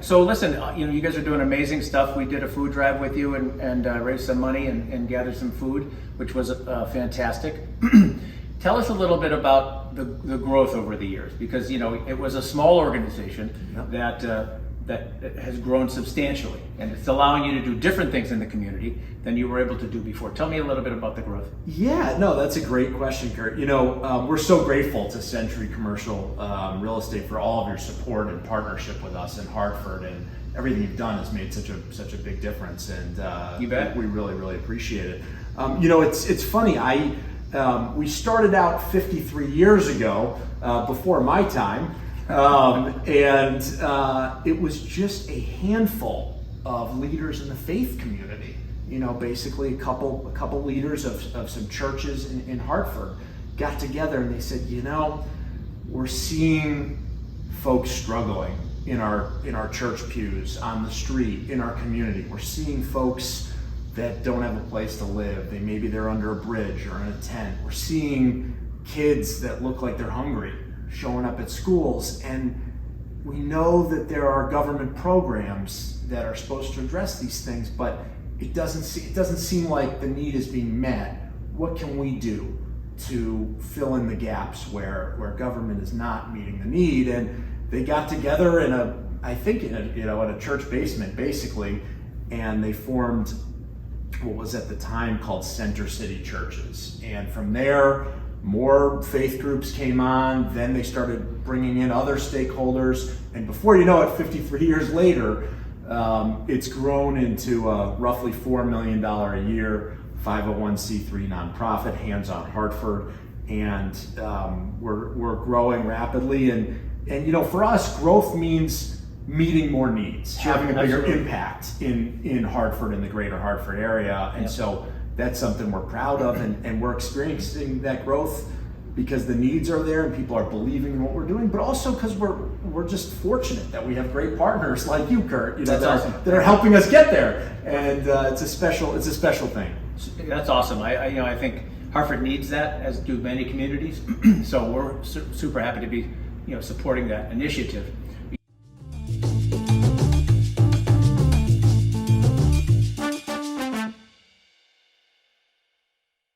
So listen, you guys are doing amazing stuff. We did a food drive with you and raised some money and gathered some food, which was fantastic. Tell us a little bit about the growth over the years, because it was a small organization that has grown substantially, and it's allowing you to do different things in the community than you were able to do before. Tell me a little bit about the growth. Yeah, no, that's a great question, Curt. We're so grateful to Century Commercial Real Estate for all of your support and partnership with us in Hartford, and everything you've done has made such a big difference, and you bet. We really, really appreciate it. It's funny. We started out 53 years ago, before my time. And it was just a handful of leaders in the faith community. Basically a couple leaders of some churches in Hartford got together and they said, we're seeing folks struggling in our church pews, on the street, in our community. We're seeing folks that don't have a place to live. Maybe they're under a bridge or in a tent. We're seeing kids that look like they're hungry showing up at schools, and we know that there are government programs that are supposed to address these things, but it doesn't seem like the need is being met. What can we do to fill in the gaps where government is not meeting the need? And they got together in a church basement basically, and they formed what was at the time called Center City Churches. And from there, more faith groups came on, then they started bringing in other stakeholders, and before you know it, 53 years later, it's grown into a roughly $4 million a year 501c3 nonprofit, Hands on Hartford, and we're growing rapidly, and for us, growth means meeting more needs, having a bigger impact in Hartford, in the greater Hartford area, and so that's something we're proud of, and we're experiencing that growth because the needs are there and people are believing in what we're doing, but also because we're just fortunate that we have great partners like you, Curt, That's awesome. that are helping us get there, and it's a special thing. That's awesome. I think Hartford needs that, as do many communities. So we're super happy to be supporting that initiative.